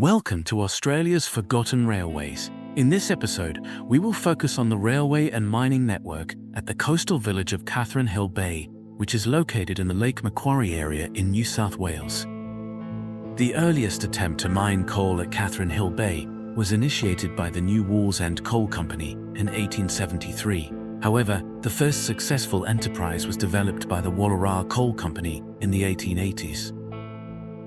Welcome to Australia's Forgotten Railways. In this episode, we will focus on the railway and mining network at the coastal village of Catherine Hill Bay, which is located in the Lake Macquarie area in New South Wales. The earliest attempt to mine coal at Catherine Hill Bay was initiated by the new Wallarah Coal Company in 1873. However, the first successful enterprise was developed by the Wallarah Coal Company in the 1880s.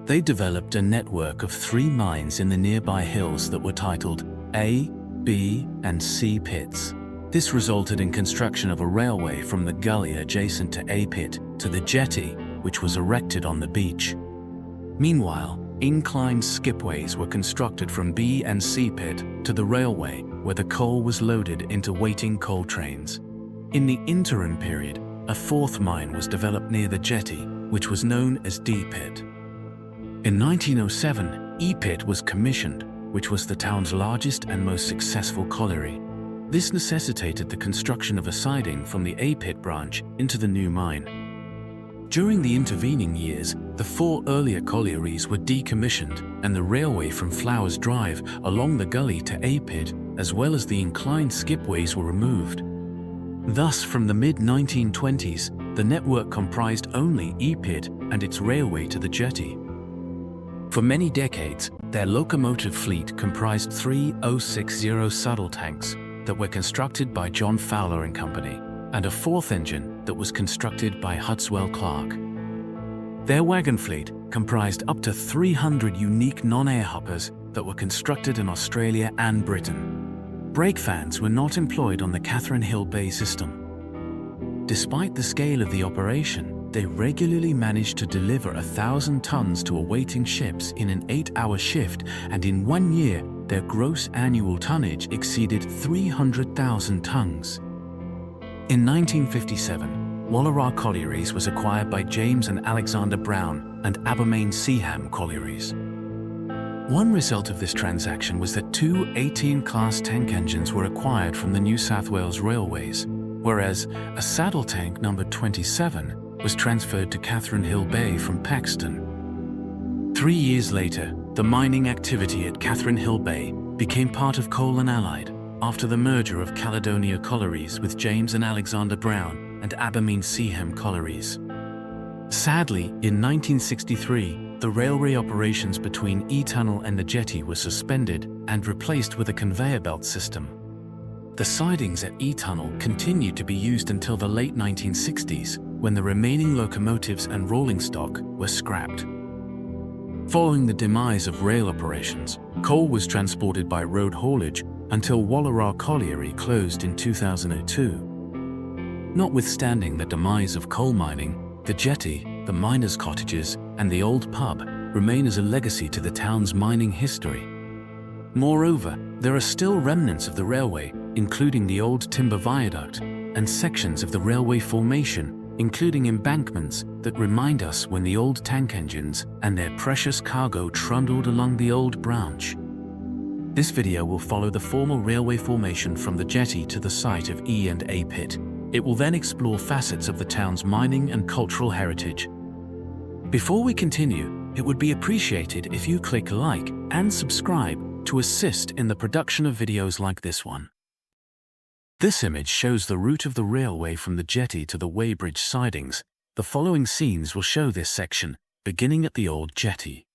They developed a network of 3 mines in the nearby hills that were titled A, B, and C pits. This resulted in construction of a railway from the gully adjacent to A pit to the jetty, which was erected on the beach. Meanwhile, inclined skipways were constructed from B and C pit to the railway, where the coal was loaded into waiting coal trains. In the interim period, a 4th mine was developed near the jetty, which was known as D pit. In 1907, E pit was commissioned, which was the town's largest and most successful colliery. This necessitated the construction of a siding from the A pit branch into the new mine. During the intervening years, the 4 earlier collieries were decommissioned and the railway from Flowers Drive along the gully to A pit, as well as the inclined skipways, were removed. Thus, from the mid-1920s, the network comprised only E pit and its railway to the jetty. For many decades, their locomotive fleet comprised 3 060 saddle tanks that were constructed by John Fowler and Company, and a 4th engine that was constructed by Hudswell Clark. Their wagon fleet comprised up to 300 unique non-air hoppers that were constructed in Australia and Britain. Brake fans were not employed on the Catherine Hill Bay system. Despite the scale of the operation, they regularly managed to deliver 1,000 tons to awaiting ships in an 8-hour shift, and in 1 year, their gross annual tonnage exceeded 300,000 tons. In 1957, Wallarah Collieries was acquired by James and Alexander Brown and Abermain Seaham Collieries. One result of this transaction was that 2 18-class tank engines were acquired from the New South Wales Railways, whereas a saddle tank numbered 27 was transferred to Catherine Hill Bay from Paxton. 3 years later, the mining activity at Catherine Hill Bay became part of Coal and Allied after the merger of Caledonia Collieries with James and Alexander Brown and Abermain Seaham Collieries. Sadly, in 1963, the railway operations between E-Tunnel and the jetty were suspended and replaced with a conveyor belt system. The sidings at E-Tunnel continued to be used until the late 1960s, when the remaining locomotives and rolling stock were scrapped. Following the demise of rail operations, coal was transported by road haulage until Wallarah Colliery closed in 2002. Notwithstanding the demise of coal mining, the jetty, the miners' cottages, and the old pub remain as a legacy to the town's mining history. Moreover, there are still remnants of the railway, including the old timber viaduct, and sections of the railway formation, including embankments that remind us when the old tank engines and their precious cargo trundled along the old branch. This video will follow the formal railway formation from the jetty to the site of E and A pit. It will then explore facets of the town's mining and cultural heritage. Before we continue, it would be appreciated if you click like and subscribe to assist in the production of videos like this one. This image shows the route of the railway from the jetty to the Waybridge sidings. The following scenes will show this section, beginning at the old jetty.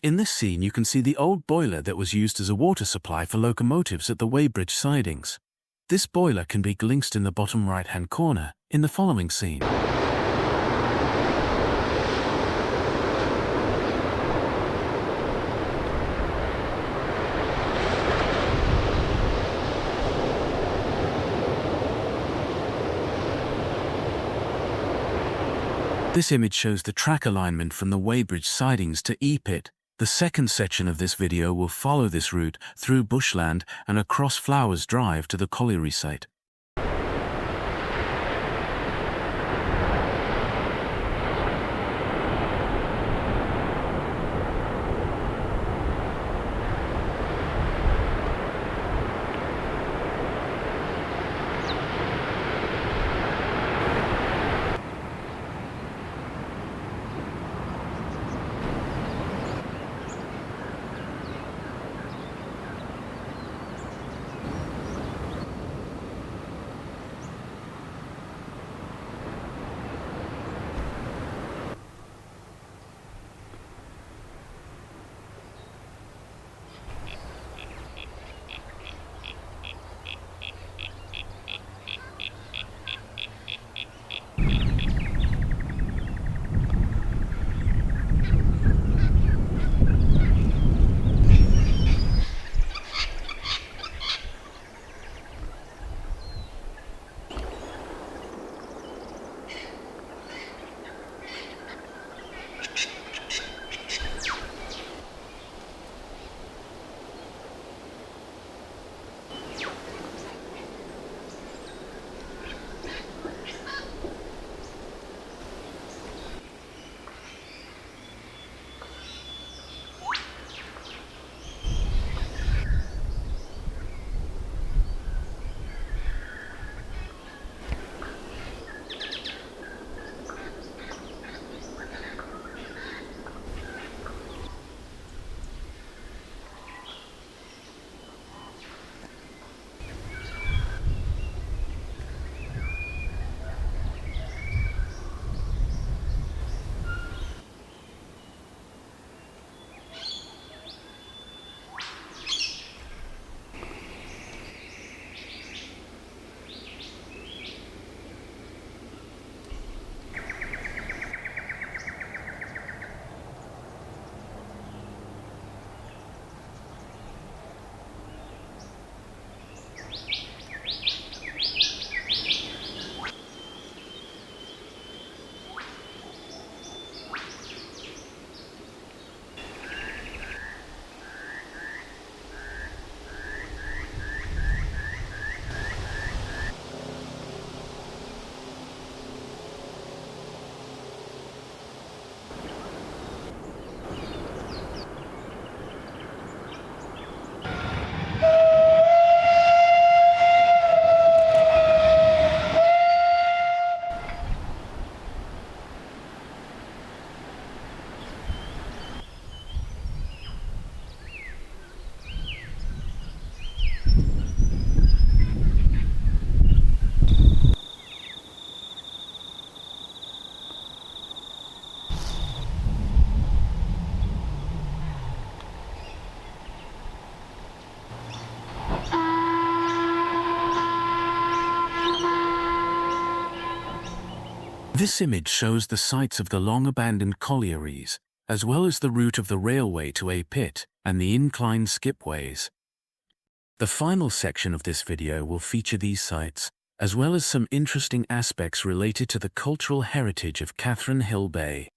In this scene, you can see the old boiler that was used as a water supply for locomotives at the Waybridge sidings. This boiler can be glimpsed in the bottom right-hand corner in the following scene. This image shows the track alignment from the Waybridge sidings to E-pit. The second section of this video will follow this route through bushland and across Flowers Drive to the colliery site. This image shows the sites of the long-abandoned collieries, as well as the route of the railway to a pit and the inclined skipways. The final section of this video will feature these sites, as well as some interesting aspects related to the cultural heritage of Catherine Hill Bay.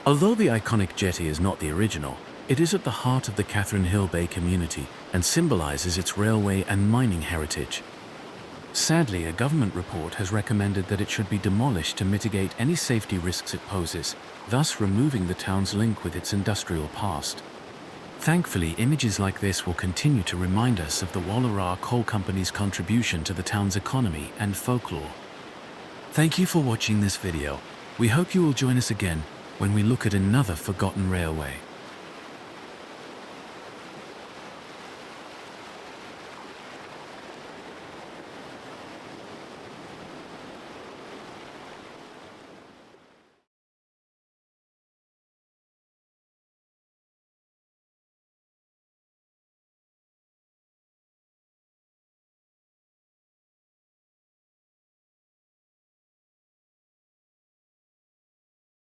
Although the iconic jetty is not the original, it is at the heart of the Catherine Hill Bay community and symbolizes its railway and mining heritage. Sadly, a government report has recommended that it should be demolished to mitigate any safety risks it poses, thus removing the town's link with its industrial past. Thankfully, images like this will continue to remind us of the Wallarah Coal Company's contribution to the town's economy and folklore. Thank you for watching this video. We hope you will join us again when we look at another forgotten railway.